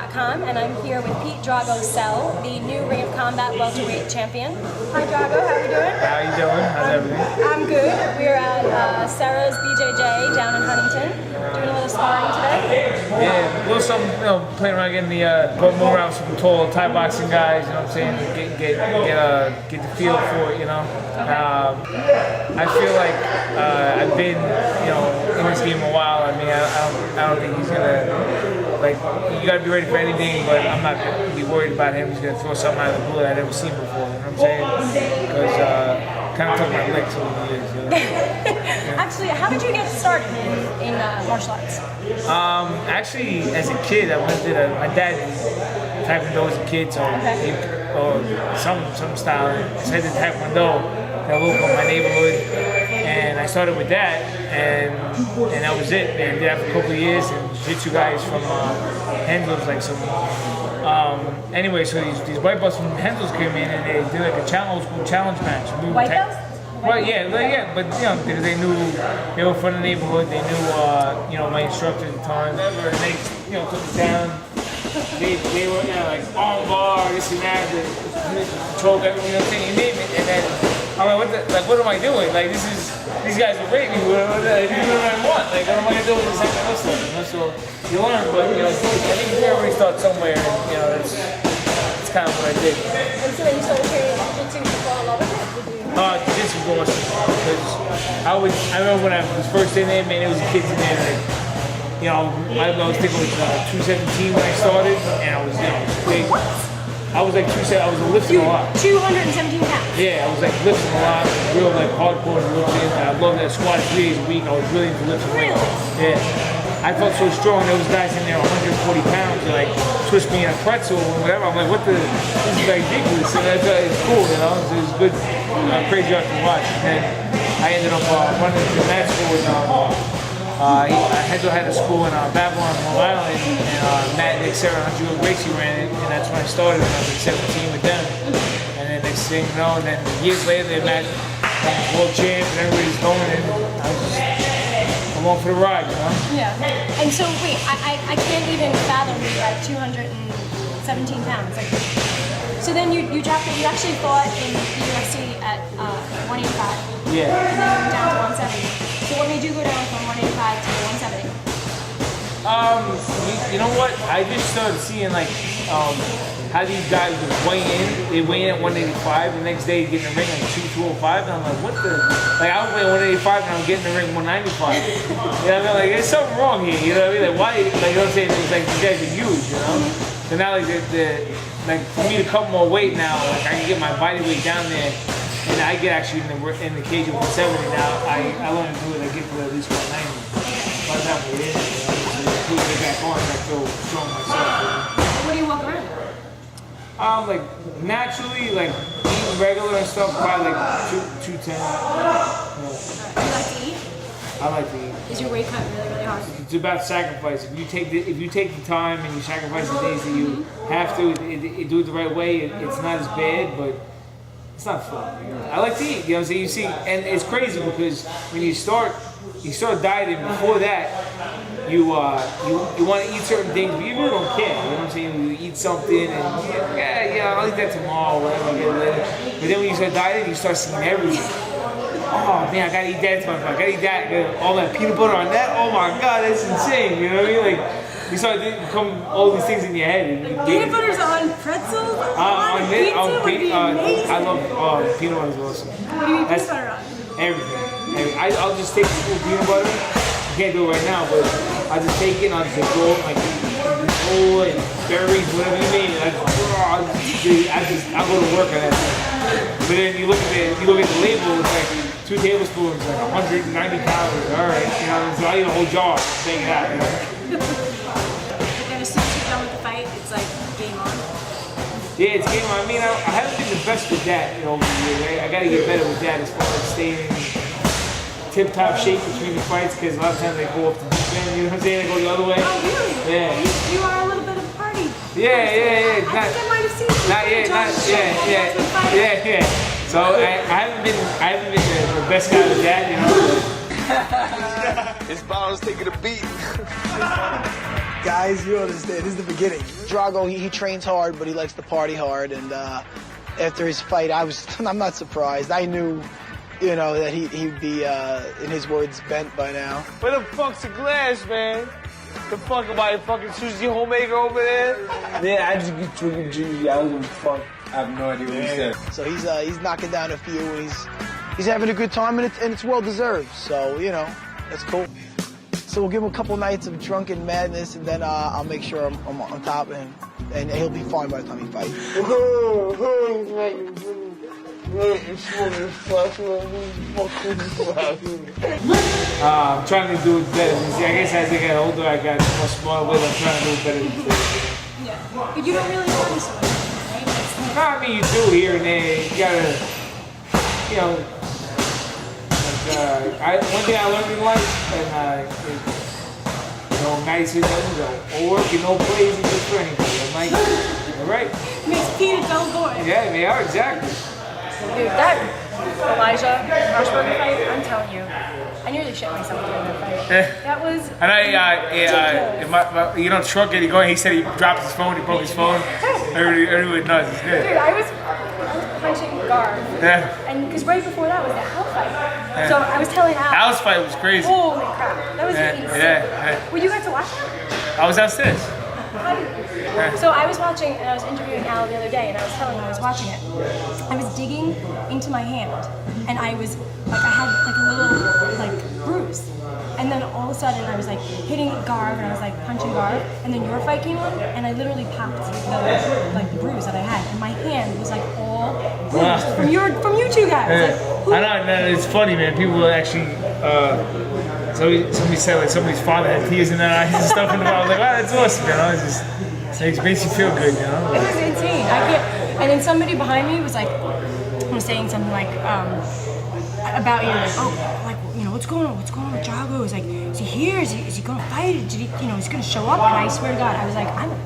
ROC.com, and I'm here with Pete Drago Sell, the new Ring of Combat welterweight champion. Hi Drago, how are you doing? How you doing? How's everything? I'm good. We're at Sarah's BJJ down in Huntington, doing a little sparring today. Yeah, a little something, playing around, getting the more around some tall Thai boxing guys. You know what I'm saying? Get the feel for it. You know. I feel like I've been in this game a while. I mean, I don't think he's gonna. Like, you gotta be ready for anything, but I'm not gonna be worried about him. He's gonna throw something out of the blue I've never seen before. You know what I'm saying? Because kind of took my licks over the years. You know? Yeah. Actually, how did you get started in martial arts? Actually, as a kid, I went to my dad did Taekwondo as a kid, so some style. So I did Taekwondo that local in my neighborhood, and I started with that, and that was it. And I did that for a couple of years, and jiu-jitsu guys from Hendel's, like some. Anyway, so these white belts from Hendel's came in, and they did like a old school challenge match. White belts? Well, yeah, but because they knew they were from the neighborhood, they knew my instructor at the time, and they took it down. They were like arm bar, this and that, the choke, everything, you name it, and then I'm like, what am I doing? Like, these guys are raping me. What do I want? Like, what am I gonna do with this kind of stuff? So you learn, but I think everybody starts somewhere, and that's kind of what I did. And so then you started training jiu-jitsu to fall in love with it? Jiu-jitsu was awesome, because I remember when I was first in there, man, there was kids in there, like, I was thinking it was 217 when I started, and I was, big. I was like 217, I was lifting a lot. 217 pounds? Yeah, I was like lifting a lot, real like hardcore lifting. I loved that squat 3 days a week. I was really into lifting weights. Yeah. I felt so strong. There was guys in there 140 pounds, like twist me in a pretzel or whatever. I'm like, this is ridiculous. And it's cool, It was good, crazy art to watch. And I ended up running to med school with Hendo had a school in Babylon, Long Island, and Matt, Nick, Sarah, and Gracie ran it, and that's when I started. And I was like 17 with them. And then next thing you know, and then years later, they met world champ, and everybody's going, and I'm on for the ride, Yeah. And so, wait, I can't even fathom you at 217 pounds. Like, so then you dropped it. You actually fought in the UFC at 185. Yeah. And then you went down to 170. So what made you go down from 185 to 170? You know what? I just started seeing how these guys would weigh in. They weigh in at 185. The next day, get in the ring like 205, and I'm like, what the? Like, I was weighing 185, and I'm getting in the ring 195. You know what I mean? Like, there's something wrong here. You know what I mean? Like, why? Like, you know what I'm saying? It's like these guys are huge. So now, like for me to cut more weight now, like I can get my body weight down there. And I get actually in the cage of 170 now. I learn to do it. I get to at least 190. By the time we're in, put it back on, I feel strong myself. What do you walk around? Like naturally, like eating regular and stuff, probably like 210. Yeah. Do you like to eat? I like to eat. Is your weight cut really, really hard? It's about sacrifice. If you take the time and you sacrifice the days that you have to, do it the right way. It's not as bad, but. It's not fun. I like to eat, what I'm saying? You see, and it's crazy because when you start dieting, before that, you want to eat certain things, but you really don't care. You know what I'm saying? You eat something, and I'll eat that tomorrow, whatever, I'll get it later. But then when you start dieting, you start seeing everything. Oh man, I gotta eat that tomorrow. I gotta eat that. All that peanut butter on that. Oh my God, that's insane. You know what I mean? Like. You start to become all these things in your head. Peanut butter's on pretzels? On pizza would be amazing. I love peanut butter is awesome. What do you eat peanut butter on? Everything. I'll just take the full peanut butter. I can't do it right now, but I'll just take it and I'll just go like granola and berries, whatever you name it. I'll go to work on that thing. But then you look at the label, it's like 2 tablespoons, like 190 calories. All right, so I eat a whole jar. Take it out. And as soon as you're done with the fight, it's like game on. Yeah, it's game on. I mean, I haven't been the best with that over the years. Right? I got to get better with that as far as staying in tip-top shape between the fights, because a lot of times they go up to deep end. You know what I'm saying? They go the other way. Oh, really? Yeah. You are a little bit of a party. Yeah. I think I might have seen you. Not yet. Yeah. So I haven't been the best guy with that. His balls taking a beat. guys. You understand. This is the beginning. Drago, he trains hard, but he likes to party hard. And after his fight, I'm not surprised. I knew, you know, that he'd be, in his words, bent by now. Where the fuck's the glass, man? The fuck am I a fucking sushi homemaker over there? Yeah, I just be drinking juice. I don't give a fuck. I have no idea what he said. So he's knocking down a few. And he's having a good time, and it's well deserved. So you know, that's cool. So we'll give him a couple nights of drunken madness, and then I'll make sure I'm on top of him, and he'll be fine by the time he fights. I'm trying to do it better. I guess as I get older, I got more smart with. I'm trying to do it better than today. Yeah. But you don't really want to, right? No, I mean, you do here and there. You gotta, you know, like, one thing I learned in life, and you know, Maddie says, all work and no play isn't good for anybody. I'm like, you're right. Makes Pete a dull boy. Yeah, they are, exactly. Dude, that Elijah Rushberger fight, I'm telling you, I nearly shit myself during that fight. That was and you know, truck it. He said he dropped his phone. He broke his phone. Everybody knows. It's good. Dude, I was punching guard. Yeah. And because right before that was the Al fight. Yeah. So I was telling Al. Al's fight was crazy. Holy crap. That was insane. Yeah. Well, you got to watch that? I was downstairs. So I was watching, and I was interviewing Al the other day, and I was telling him I was watching it. I was digging into my hand, and I was, like, I had, like, a little, like, bruise. And then all of a sudden, I was, like, hitting Garv, and I was, like, punching Garv, and then your fight came on, and I literally popped the bruise that I had, and my hand was, like, all bruised from you two guys. Like, I know, it's funny, man. People actually, somebody said, like, somebody's father had tears in their eyes and stuff, and I was like, wow, that's awesome, you know? It makes you feel good, you know? It was insane. I can't. And then somebody behind me was like, saying something like about you, like, oh, like, you know, what's going on with Drago? Is like, is he here? Is he going to fight? Did he, you know, he's going to show up? And I swear to God, I was like, I'm gonna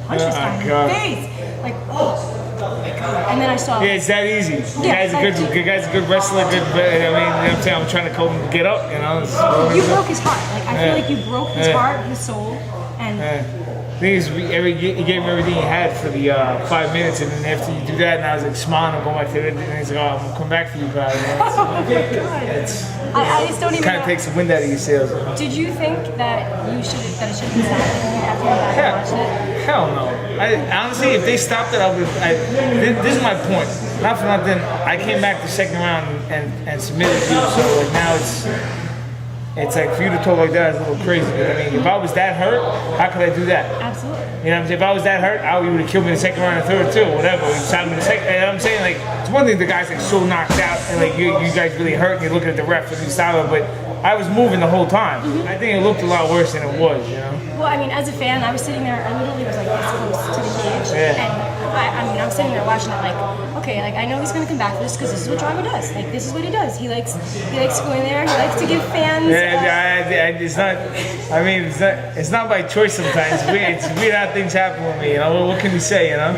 punch this guy in the face. Like, oh my God. And then I saw. Yeah, it's that easy. The guy's a good wrestler. Good. I mean, you know what I'm saying? I'm trying to get up, you know. You broke his heart. Like, I feel like you broke his heart, his soul, and. Thing is, he gave him everything he had for the 5 minutes, and then after you do that, and I was like smiling and going back to it, and he's like, oh, I'm gonna come back for you guys. Oh my God. I just don't even. Kind of takes the wind out of your sails. You know? Did you think that it should have been stopped after you back and watched it? Hell no. Honestly, if they stopped it, this is my point. Not for nothing. I came back the second round and submitted to you, so like now it's like for you to talk like that is a little crazy. But I mean, if I was that hurt, how could I do that? Absolutely. You know what I'm saying? If I was that hurt, you would have killed me in the second round or third too, whatever. You shot me in the second. You know what I'm saying? Like, it's one thing the guy's like so knocked out and like you guys really hurt and you're looking at the ref and he's silent, but I was moving the whole time. I think it looked a lot worse than it was, you know? Well, I mean, as a fan, I was sitting there, I literally was like this close to the cage. Yeah. And I mean, I'm sitting there watching it like, okay, like I know he's gonna come back for this because this is what Drago does. Like, this is what he does. He likes to go in there, he likes to give fans. It's not. I mean, it's not by choice sometimes. It's weird how things happen with me. You know, what can we say? You know,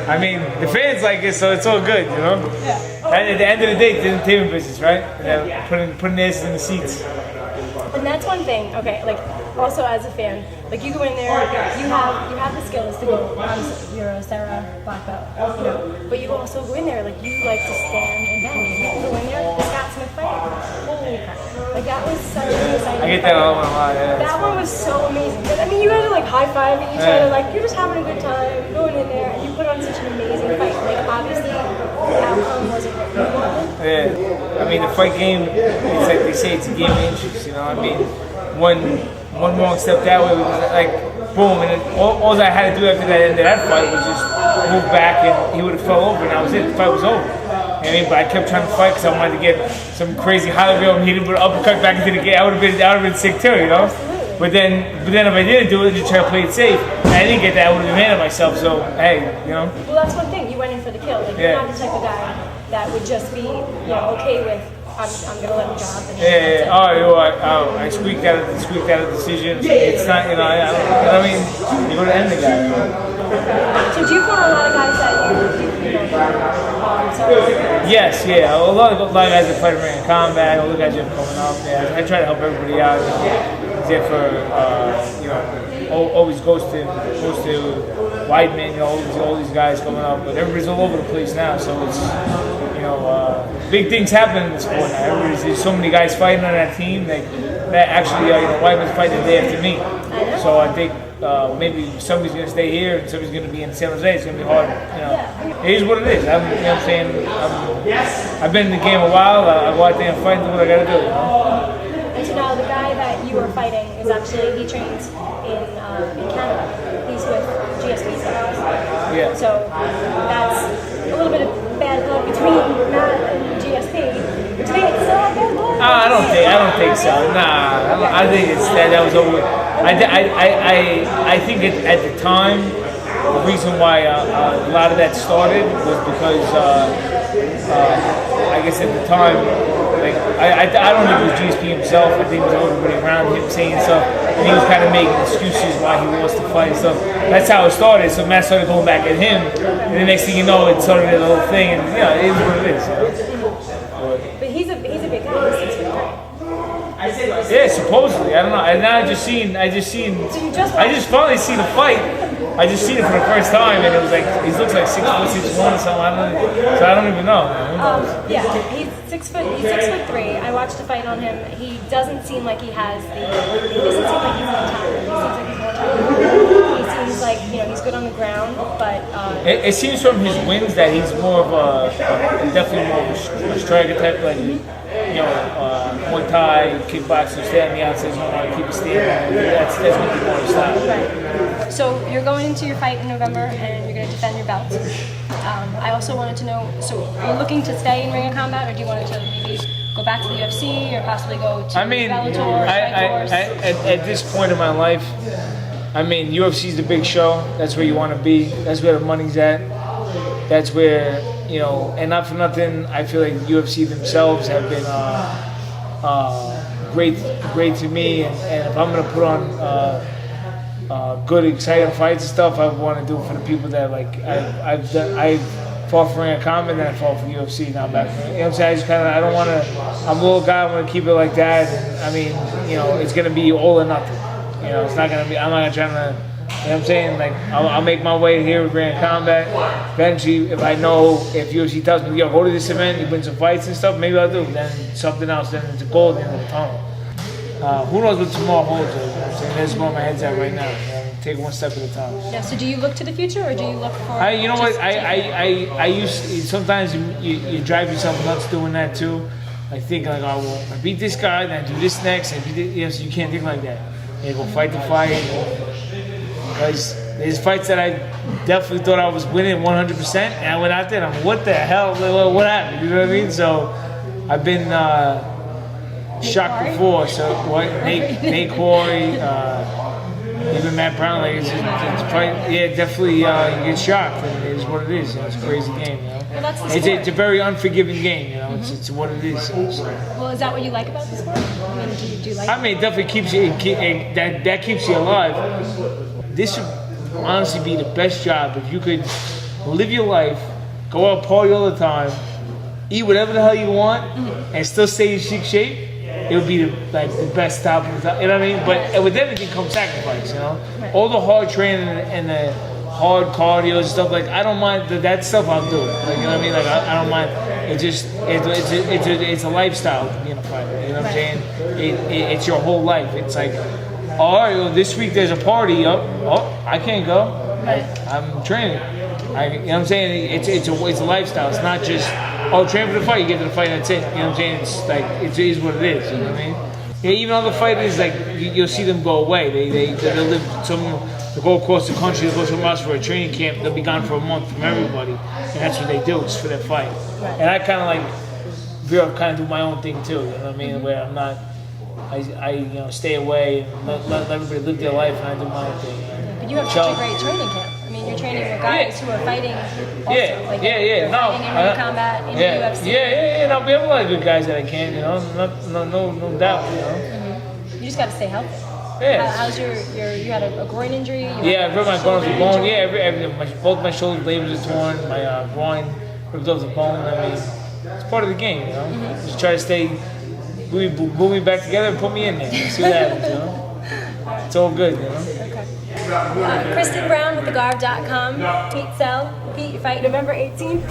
I mean, the fans like it, so it's all good. You know. Yeah. And at the end of the day, it's entertainment business, right? Putting this in the seats. And that's one thing. Okay, like also as a fan, like you go in there, you have the skills to go. Obviously, you're a Sarah black belt, you know. But you also go in there, like you like to stand and bend. You go in there, the Scott Smith fight. Holy crap! Like that was such an exciting. I get that all the time. Yeah, that one was so amazing. But, I mean, you guys are like high fiving each other, like you're just having a good time, going in there, and you put on such an amazing fight. Like obviously, the outcome wasn't what you wanted. Yeah, I mean the fight game. It's like they say, it's a game of inches. You know, I mean, one wrong step that way was like boom, and all I had to do after that end of that fight was just move back, and he would have fell over, and that was it. The fight was over. I mean, but I kept trying to fight because I wanted to get some crazy high level, and he did an uppercut back into the game. I would have been sick too, you know. But then if I didn't do it, just try to play it safe, and I didn't get that, I would have been mad at myself. So hey, you know. Well, that's one thing. You went in for the kill. Like, you're not the type of guy that would just be, okay with. I'm gonna let him drop. And I squeaked out a decision. It's not, you know. I mean, you're gonna end the guy. So do you put a lot of guys that you know, so Yes, yeah. A lot of guys that fight in combat, all the guys that are coming up. Yeah, I try to help everybody out. There for always goes to Weidman, all these guys coming up, but everybody's all over the place now. So it's big things happen in the sport now. There's so many guys fighting on that team that actually Weidman's fighting the day after me. So I think maybe somebody's gonna stay here and somebody's gonna be in San Jose. It's gonna be hard. It is what it is. I'm saying? I've been in the game a while. I go out there and fight, do what I gotta do. And so now the guy that you are fighting is actually, he trains in Canada. He's with GSP. Yeah. So that's a little bit of bad blood between Matt and GSP. Today it's still a bad blood? I don't think so. Nah, I think it's that was over. I think at the time, the reason why a lot of that started was because I guess at the time, like I don't think it was GSP himself. I think it was everybody around him saying stuff, and he was kind of making excuses why he wants to fight and stuff. That's how it started. So Matt started going back at him, and the next thing you know, it started the whole thing. And it is what it is. But he's a big guy. He's 6'3". Yeah, supposedly. I don't know. And now I just finally seen a fight. I just seen it for the first time, and it was like he looks like 6'1" or something. I don't even know. Yeah, he's 6 foot. He's 6'3". I watched a fight on him. He doesn't seem like he has the. He doesn't seem like he's more talented. He seems like he's good on the ground, but. It seems from his wins that he's more of definitely more of a striker type, like Muay Thai, kickboxing, stay on the outside, keep it standing. That's what he wants to stop. Right. So you're going into your fight in November, and you're going to defend your belt. I also wanted to know, so are you looking to stay in ring of combat, or do you want to maybe go back to the UFC, or possibly go to Bellator, at this point in my life, UFC is the big show. That's where you want to be. That's where the money's at. That's where, and not for nothing, I feel like UFC themselves have been great to me. And if I'm going to put on good, exciting fights and stuff, I want to do it for the people that I fought for Ring of Combat, and then I fought for UFC. Now back for I'm saying? I don't want to. I'm a little guy. I want to keep it like that. And it's going to be all or nothing. It's not going to be. I'm not going to try to. I'm saying? I'll make my way here with Grand Combat. Eventually, if I know, if UFC tells me, go to this event, you win some fights and stuff, maybe I'll do. Then something else, then it's a goal at the end of the tunnel. Who knows what tomorrow holds? I'm saying? That's where my head's at right now. Take one step at a time. Yeah, so do you look to the future, or do you look for... I used, sometimes you drive yourself nuts doing that too. I think I beat this guy, then I do this next, and so you can't think like that. You go fight the fight. Because there's fights that I definitely thought I was winning 100%, and I went out there and I'm, what the hell, what happened? You know what I mean? So I've been shocked before. So Nate Quarry, even Matt Brown, it's definitely you get shocked, and it is what it is. It's a crazy game, Well, that's the sport. It's a very unforgiving game, It's what it is. Well, is that what you like about the sport? Do you like it? It definitely keeps you. That keeps you alive. This would honestly be the best job if you could live your life, go out party all the time, eat whatever the hell you want, and still stay in chic shape. It would be the best top of the top, you know what I mean? But with everything comes sacrifice, Right. All the hard training and the hard cardio and stuff, I don't mind that stuff. I'll do it. You know what I mean? I don't mind. It's a lifestyle being a fighter. You know what I'm saying? It's your whole life. It's like, all right, well, this week there's a party. Oh, I can't go. I'm training. You know what I'm saying? It's a lifestyle. It's not just train for the fight. You get to the fight, and that's it. You know what I'm saying? It's it is what it is. You know what I mean? Yeah, even other fighters, you'll see them go away. They'll live they go across the country, they'll go somewhere else for a training camp. They'll be gone for a month from everybody, and that's what they do. It's for their fight. Right. And I kind of do my own thing too. You know what I mean? Where I'm not. I stay away and let everybody live their life, and I do my own thing. But you have such a great training camp. You're training with guys who are fighting also. Fighting in combat, in the UFC. And I'll be able to have good guys that I can, no doubt, You just got to stay healthy. Yeah. How's you had a groin injury? I broke my groin with a bone. Yeah, both my shoulder blades are torn. My groin ripped off the bone. I mean, it's part of the game, you know. Just try to stay, glue me back together and put me in there. See what happens, you know. It's all good, you know. Kristen Brown with thegarb.com. Pete Sell. Pete, you fight November 18th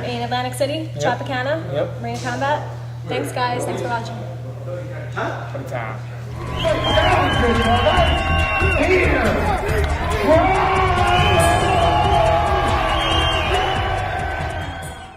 in Atlantic City, Tropicana, Marine Combat. Thanks, guys. Thanks for watching. Time.